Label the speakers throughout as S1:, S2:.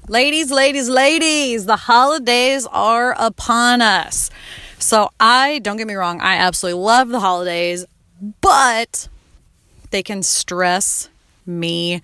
S1: Ladies, the holidays are upon us. So don't get me wrong, I absolutely love the holidays, but they can stress me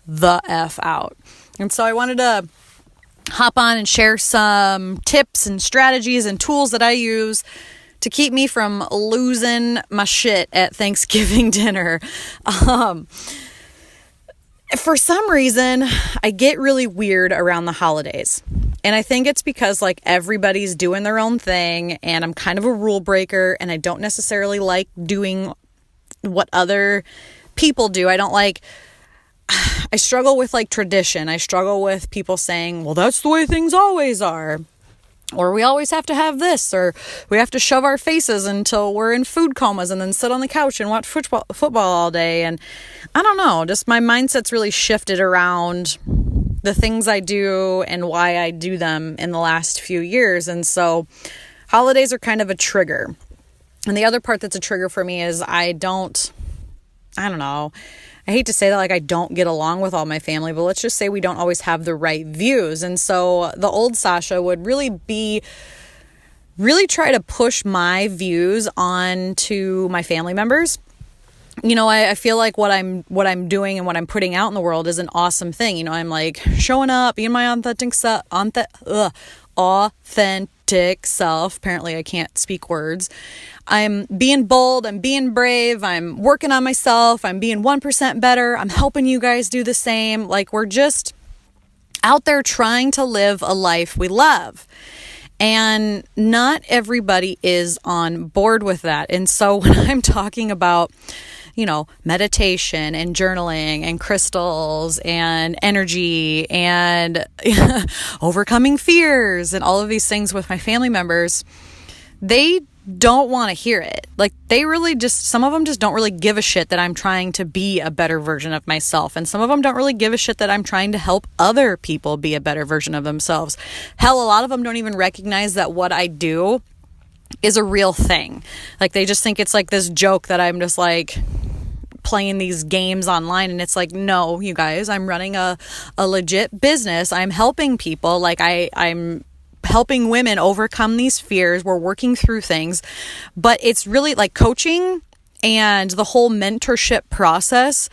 S1: the F out. And so I wanted to hop on and share some tips and strategies and tools that I use to keep me from losing my shit at Thanksgiving dinner. For some reason, I get really weird around the holidays. And I think it's because everybody's doing their own thing and I'm kind of a rule breaker and I don't necessarily like doing what other people do. I struggle with tradition. I struggle with people saying, well, that's the way things always are. Or we always have to have this, or we have to shove our faces until we're in food comas and then sit on the couch and watch football all day. And I don't know, just my mindset's really shifted around the things I do and why I do them in the last few years. And so holidays are kind of a trigger. And the other part that's a trigger for me is I hate to say that I don't get along with all my family, but let's just say we don't always have the right views. And so the old Sausha would really try to push my views onto my family members. I feel like what I'm doing and what I'm putting out in the world is an awesome thing. I'm showing up, being my authentic self. Apparently I can't speak words. I'm being bold, I'm being brave, I'm working on myself, I'm being 1% better, I'm helping you guys do the same. We're just out there trying to live a life we love. And not everybody is on board with that. And so when I'm talking about meditation and journaling and crystals and energy and overcoming fears and all of these things with my family members, they don't want to hear it. Some of them just don't really give a shit that I'm trying to be a better version of myself. And some of them don't really give a shit that I'm trying to help other people be a better version of themselves. Hell, a lot of them don't even recognize that what I do is a real thing. They just think it's this joke that I'm just playing these games online. And it's no, you guys, I'm running a legit business. I'm helping people. I'm helping women overcome these fears. We're working through things, but it's really coaching and the whole mentorship process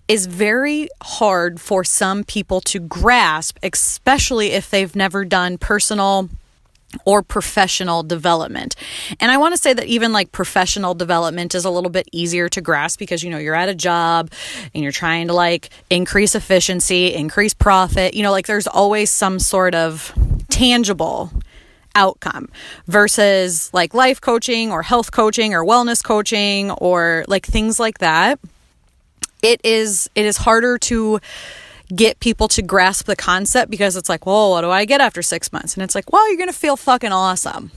S1: is very hard for some people to grasp, especially if they've never done personal or professional development. And I want to say that even professional development is a little bit easier to grasp because, you're at a job and you're trying to increase efficiency, increase profit, there's always some sort of tangible outcome versus life coaching or health coaching or wellness coaching or things like that. It is harder to get people to grasp the concept because it's well, what do I get after 6 months? And it's well, you're going to feel fucking awesome.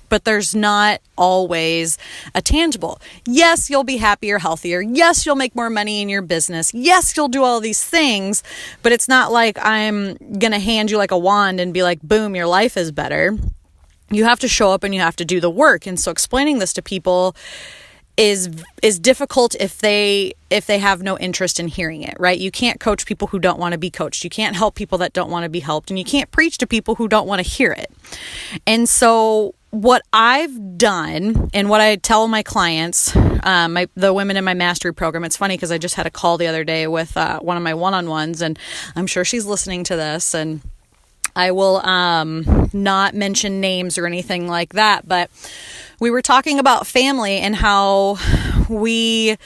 S1: But there's not always a tangible. Yes, you'll be happier, healthier. Yes, you'll make more money in your business. Yes, you'll do all these things, but it's not I'm going to hand you a wand and be boom, your life is better. You have to show up and you have to do the work. And so explaining this to people is difficult if they have no interest in hearing it, right? You can't coach people who don't want to be coached. You can't help people that don't want to be helped, and you can't preach to people who don't want to hear it. And so what I've done and what I tell my clients, the women in my mastery program, it's funny because I just had a call the other day with one of my one-on-ones, and I'm sure she's listening to this, and I will not mention names or anything like that, but we were talking about family and how we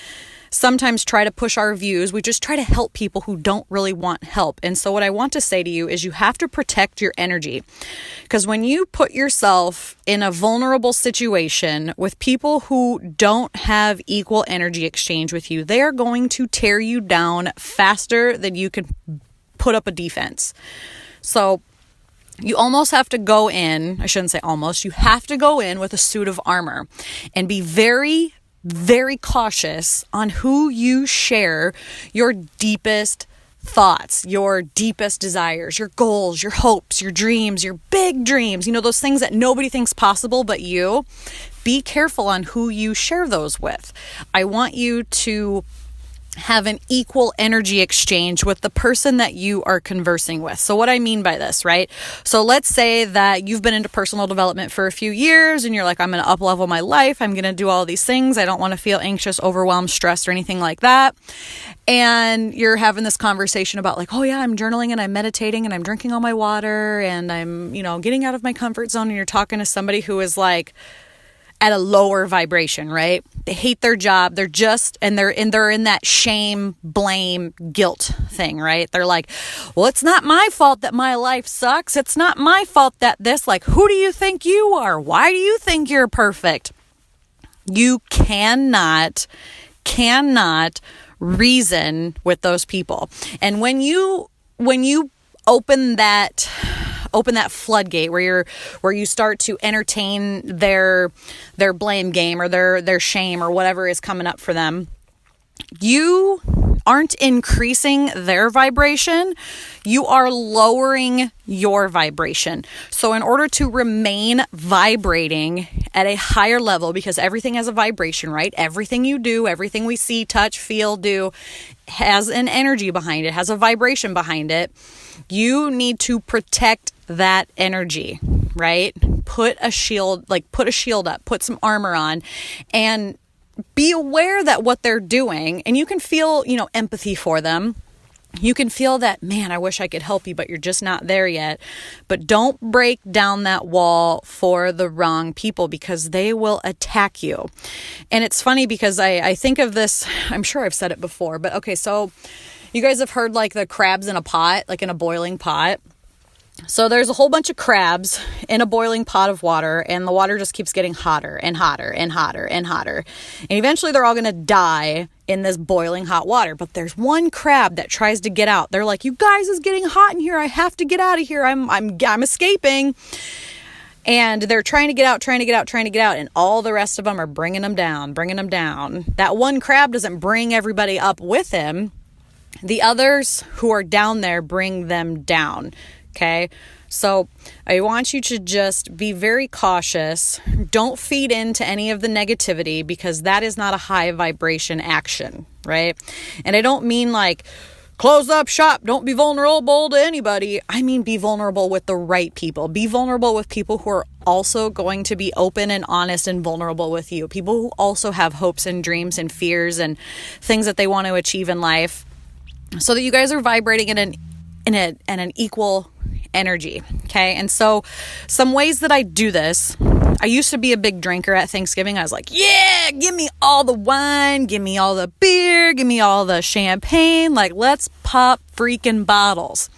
S1: sometimes try to push our views. We just try to help people who don't really want help. And so what I want to say to you is you have to protect your energy, because when you put yourself in a vulnerable situation with people who don't have equal energy exchange with you, they are going to tear you down faster than you can put up a defense. So you almost have to go in, I shouldn't say almost, you have to go in with a suit of armor and be very, very cautious on who you share your deepest thoughts, your deepest desires, your goals, your hopes, your dreams, your big dreams, those things that nobody thinks possible but you. Be careful on who you share those with. I want you to have an equal energy exchange with the person that you are conversing with. So what I mean by this, right? So let's say that you've been into personal development for a few years and you're like, I'm going to up level my life. I'm going to do all these things. I don't want to feel anxious, overwhelmed, stressed, or anything like that. And you're having this conversation about like, oh yeah, I'm journaling and I'm meditating and I'm drinking all my water and I'm, getting out of my comfort zone. And you're talking to somebody who is like at a lower vibration, right? They hate their job. They're in that shame, blame, guilt thing, right? They're like, well, it's not my fault that my life sucks. It's not my fault that this, like, who do you think you are? Why do you think you're perfect? You cannot reason with those people. And when you open that floodgate where you start to entertain their blame game or their shame or whatever is coming up for them, you aren't increasing their vibration, you are lowering your vibration. So in order to remain vibrating at a higher level, because everything has a vibration, right? Everything you do, everything we see, touch, feel, do has an energy behind it, has a vibration behind it. You need to protect that energy, right? Put a shield up, put some armor on, and be aware that what they're doing, and you can feel, empathy for them. You can feel that, man, I wish I could help you, but you're just not there yet. But don't break down that wall for the wrong people because they will attack you. And it's funny because I think of this, I'm sure I've said it before, but okay, so you guys have heard like the crabs in a pot, like in a boiling pot. So there's a whole bunch of crabs in a boiling pot of water, and the water just keeps getting hotter and hotter and hotter and hotter. And eventually they're all going to die in this boiling hot water. But there's one crab that tries to get out. They're like, you guys, it's getting hot in here. I have to get out of here. I'm escaping. And they're trying to get out. And all the rest of them are bringing them down. That one crab doesn't bring everybody up with him. The others who are down there bring them down. Okay, so I want you to just be very cautious. Don't feed into any of the negativity because that is not a high vibration action, right? And I don't mean like close up shop, don't be vulnerable to anybody. I mean be vulnerable with the right people. Be vulnerable with people who are also going to be open and honest and vulnerable with you. People who also have hopes and dreams and fears and things that they want to achieve in life so that you guys are vibrating in an equal energy. Okay. And so some ways that I do this, I used to be a big drinker at Thanksgiving. I was like, yeah, give me all the wine, give me all the beer, give me all the champagne. Like, let's pop freaking bottles.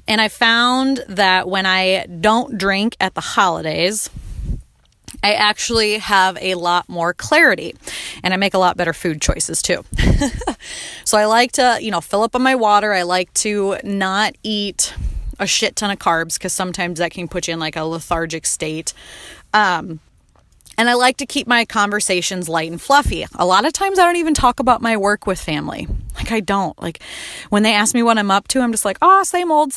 S1: And I found that when I don't drink at the holidays, I actually have a lot more clarity and I make a lot better food choices too. So I like to, fill up on my water. I like to not eat a shit ton of carbs because sometimes that can put you in like a lethargic state. And I like to keep my conversations light and fluffy. A lot of times I don't even talk about my work with family. Like I don't. Like when they ask me what I'm up to, I'm just like, oh, same old.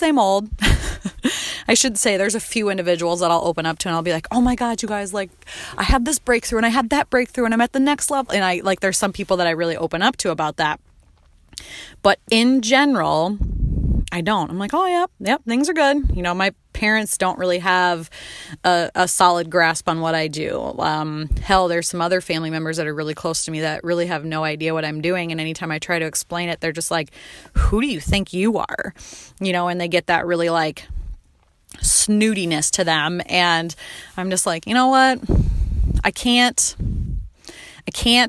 S1: I should say there's a few individuals that I'll open up to and I'll be like, oh my God, you guys, like I had this breakthrough and I had that breakthrough and I'm at the next level. And there's some people that I really open up to about that. But in general, I don't. I'm like, oh, yep, things are good. My parents don't really have a solid grasp on what I do. Hell, there's some other family members that are really close to me that really have no idea what I'm doing. And anytime I try to explain it, they're just like, who do you think you are? And they get that really like snootiness to them. And I'm just like, you know what? I can't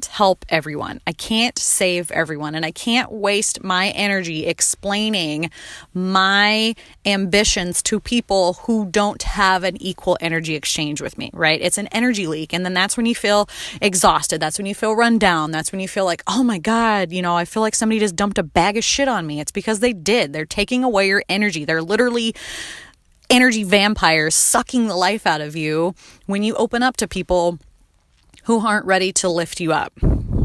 S1: help everyone. I can't save everyone. And I can't waste my energy explaining my ambitions to people who don't have an equal energy exchange with me, right? It's an energy leak. And then that's when you feel exhausted. That's when you feel run down. That's when you feel like, oh my God, I feel like somebody just dumped a bag of shit on me. It's because they did. They're taking away your energy. They're literally energy vampires sucking the life out of you when you open up to people who aren't ready to lift you up,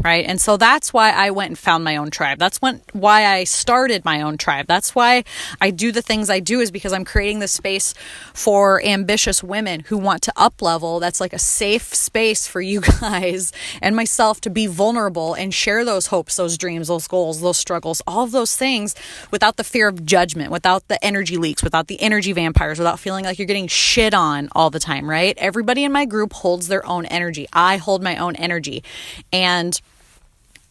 S1: right? And so that's why I went and found my own tribe. That's why I started my own tribe. That's why I do the things I do, is because I'm creating this space for ambitious women who want to up level. That's like a safe space for you guys and myself to be vulnerable and share those hopes, those dreams, those goals, those struggles, all of those things without the fear of judgment, without the energy leaks, without the energy vampires, without feeling like you're getting shit on all the time, right? Everybody in my group holds their own energy. I hold my own energy. And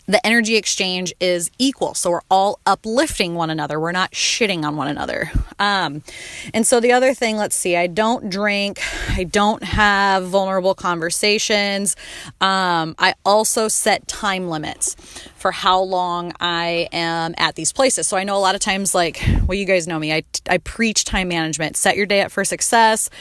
S1: the energy exchange is equal. So we're all uplifting one another. We're not shitting on one another. And so the other thing, let's see, I don't drink. I don't have vulnerable conversations. I also set time limits for how long I am at these places. So I know a lot of times, like, well, you guys know me, I preach time management. Set your day up for success.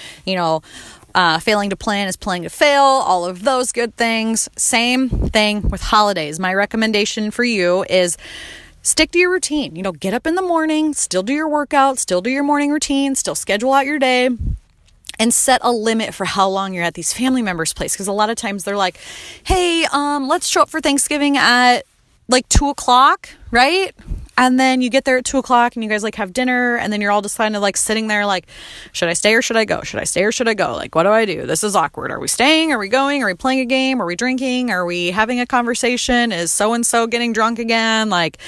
S1: Failing to plan is planning to fail, all of those good things. Same thing with holidays. My recommendation for you is stick to your routine. Get up in the morning, still do your workout, still do your morning routine, still schedule out your day, and set a limit for how long you're at these family members' place. Because a lot of times they're like, hey, let's show up for Thanksgiving at like 2:00, right? And then you get there at 2:00 and you guys like have dinner, and then you're all just kind of like sitting there like, should I stay or should I go? Should I stay or should I go? Like, what do I do? This is awkward. Are we staying? Are we going? Are we playing a game? Are we drinking? Are we having a conversation? Is so-and-so getting drunk again? Like,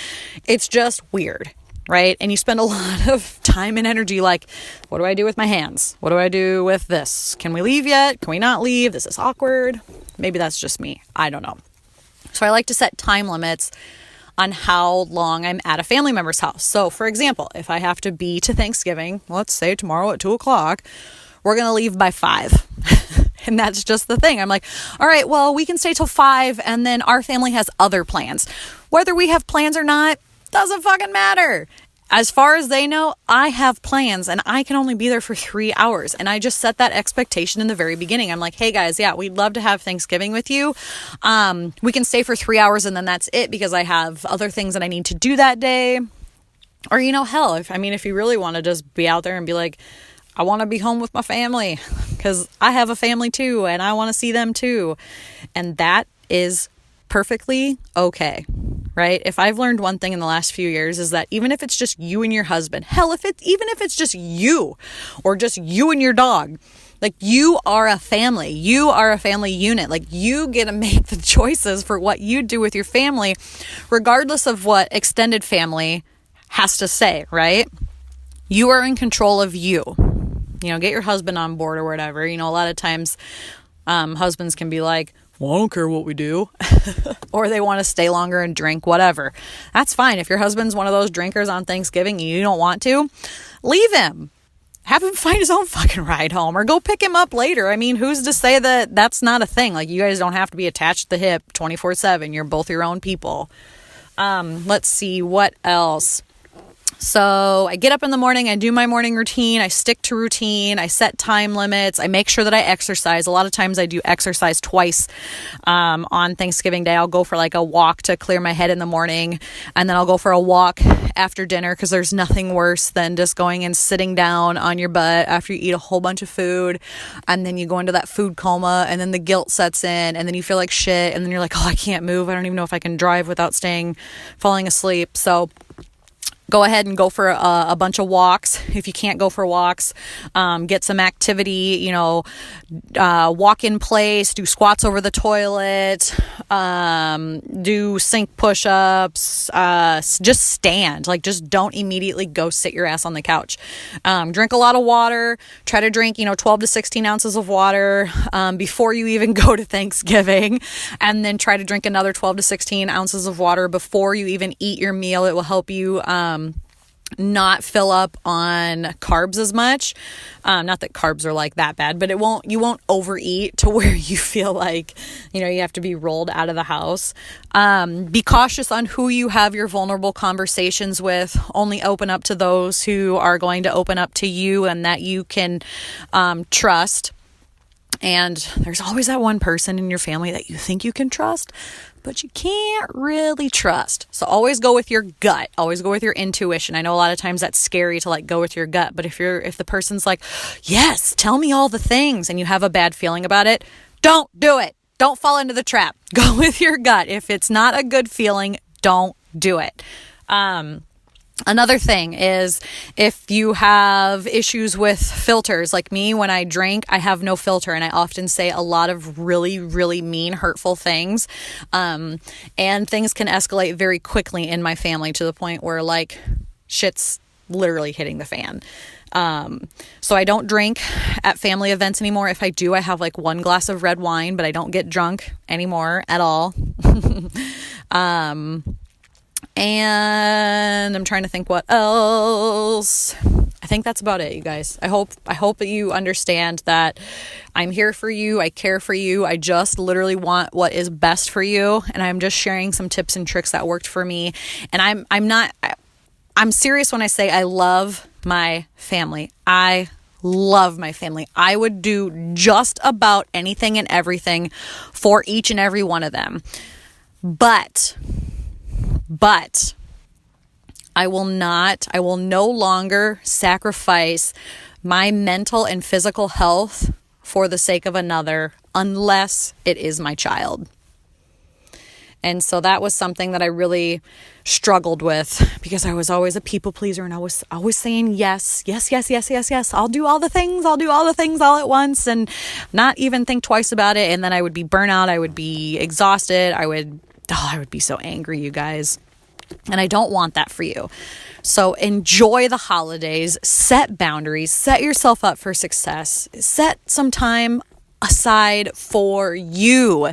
S1: it's just weird, right? And you spend a lot of time and energy like, what do I do with my hands? What do I do with this? Can we leave yet? Can we not leave? This is awkward. Maybe that's just me. I don't know. So I like to set time limits on how long I'm at a family member's house. So for example, if I have to be to Thanksgiving, let's say tomorrow at 2:00, we're going to leave by 5. And that's just the thing. I'm like, all right, well, we can stay till 5, and then our family has other plans. Whether we have plans or not, doesn't fucking matter. As far as they know, I have plans and I can only be there for 3 hours. And I just set that expectation in the very beginning. I'm like, hey guys, yeah, we'd love to have Thanksgiving with you. We can stay for 3 hours and then that's it, because I have other things that I need to do that day. Or, hell, if you really want to just be out there and be like, I want to be home with my family because I have a family too and I want to see them too. And that is perfectly okay. Right? If I've learned one thing in the last few years, is that even if it's just you and your husband, hell, even if it's just you or just you and your dog, like, you are a family. You are a family unit. Like, you get to make the choices for what you do with your family, regardless of what extended family has to say, right? You are in control of you. Get your husband on board or whatever. A lot of times husbands can be like, well, I don't care what we do. Or they want to stay longer and drink, whatever. That's fine. If your husband's one of those drinkers on Thanksgiving and you don't want to, leave him. Have him find his own fucking ride home, or go pick him up later. Who's to say that that's not a thing? Like, you guys don't have to be attached to the hip 24/7. You're both your own people. Let's see, what else? So I get up in the morning, I do my morning routine, I stick to routine, I set time limits, I make sure that I exercise. A lot of times I do exercise twice on Thanksgiving Day. I'll go for like a walk to clear my head in the morning, and then I'll go for a walk after dinner, because there's nothing worse than just going and sitting down on your butt after you eat a whole bunch of food, and then you go into that food coma, and then the guilt sets in, and then you feel like shit, and then you're like, oh, I can't move, I don't even know if I can drive without falling asleep. So go ahead and go for a bunch of walks. If you can't go for walks, get some activity, walk in place, do squats over the toilet, do sink push-ups, just stand. Like, just don't immediately go sit your ass on the couch. Drink a lot of water. Try to drink, 12 to 16 ounces of water before you even go to Thanksgiving. And then try to drink another 12 to 16 ounces of water before you even eat your meal. It will help you not fill up on carbs as much. Not that carbs are like that bad, but you won't overeat to where you feel like, you have to be rolled out of the house. Be cautious on who you have your vulnerable conversations with. Only open up to those who are going to open up to you and that you can trust. And there's always that one person in your family that you think you can trust, but you can't really trust. So always go with your gut. Always go with your intuition. I know a lot of times that's scary to like go with your gut, but if the person's like, yes, tell me all the things, and you have a bad feeling about it, don't do it. Don't fall into the trap. Go with your gut. If it's not a good feeling, don't do it. Another thing is if you have issues with filters, like me, when I drink, I have no filter and I often say a lot of really, really mean, hurtful things. And things can escalate very quickly in my family to the point where like shit's literally hitting the fan. So I don't drink at family events anymore. If I do, I have like one glass of red wine, but I don't get drunk anymore at all. And I'm trying to think what else. I think that's about it, you guys. I hope that you understand that I'm here for you. I care for you. I just literally want what is best for you. And I'm just sharing some tips and tricks that worked for me. And I'm serious when I say I love my family. I love my family. I would do just about anything and everything for each and every one of them. But I will no longer sacrifice my mental and physical health for the sake of another unless it is my child. And so that was something that I really struggled with because I was always a people pleaser and I was always saying yes. I'll do all the things all at once and not even think twice about it. And then I would be burnout. I would be exhausted. I would be so angry, you guys. And I don't want that for you. So enjoy the holidays, set boundaries, set yourself up for success, set some time aside for you.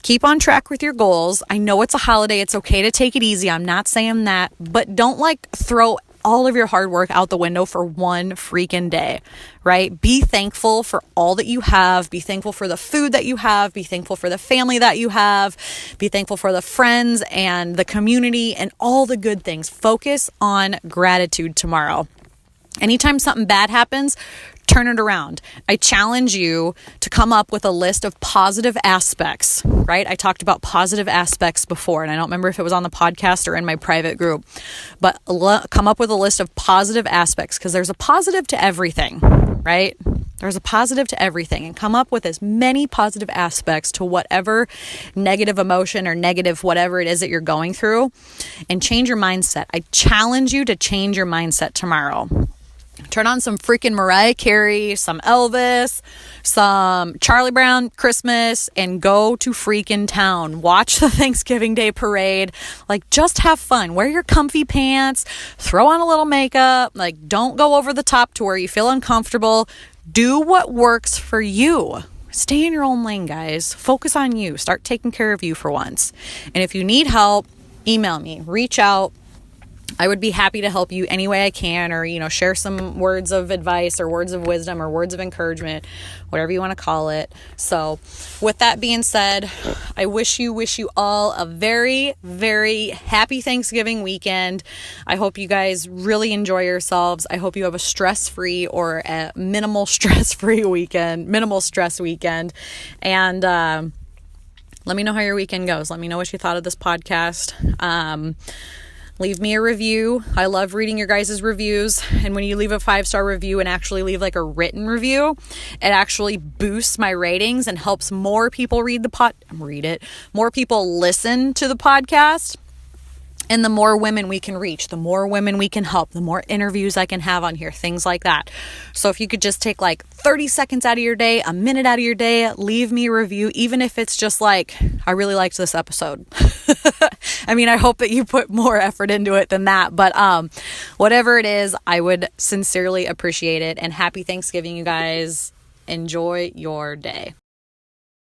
S1: Keep on track with your goals. I know it's a holiday. It's okay to take it easy. I'm not saying that, but don't like throw all of your hard work out the window for one freaking day, right? Be thankful for all that you have. Be thankful for the food that you have. Be thankful for the family that you have. Be thankful for the friends and the community and all the good things. Focus on gratitude tomorrow. Anytime something bad happens, turn it around. I challenge you to come up with a list of positive aspects, right? I talked about positive aspects before, and I don't remember if it was on the podcast or in my private group, but come up with a list of positive aspects because there's a positive to everything, right? There's a positive to everything, and come up with as many positive aspects to whatever negative emotion or negative whatever it is that you're going through, and change your mindset. I challenge you to change your mindset tomorrow. Turn on some freaking Mariah Carey, some Elvis, some Charlie Brown Christmas, and go to freaking town. Watch the Thanksgiving Day parade. Like, just have fun. Wear your comfy pants. Throw on a little makeup. Like, don't go over the top to where you feel uncomfortable. Do what works for you. Stay in your own lane, guys. Focus on you. Start taking care of you for once. And if you need help, email me. Reach out. I would be happy to help you any way I can, or, share some words of advice or words of wisdom or words of encouragement, whatever you want to call it. So with that being said, I wish you all a very, very happy Thanksgiving weekend. I hope you guys really enjoy yourselves. I hope you have a stress-free or a minimal stress weekend. And, let me know how your weekend goes. Let me know what you thought of this podcast. Leave me a review. I love reading your guys' reviews. And when you leave a 5-star review and actually leave like a written review, it actually boosts my ratings and helps more people more people listen to the podcast. And the more women we can reach, the more women we can help, the more interviews I can have on here, things like that. So if you could just take like 30 seconds out of your day, a minute out of your day, leave me a review, even if it's just like, I really liked this episode. I mean, I hope that you put more effort into it than that, but whatever it is, I would sincerely appreciate it. And happy Thanksgiving, you guys. Enjoy your day.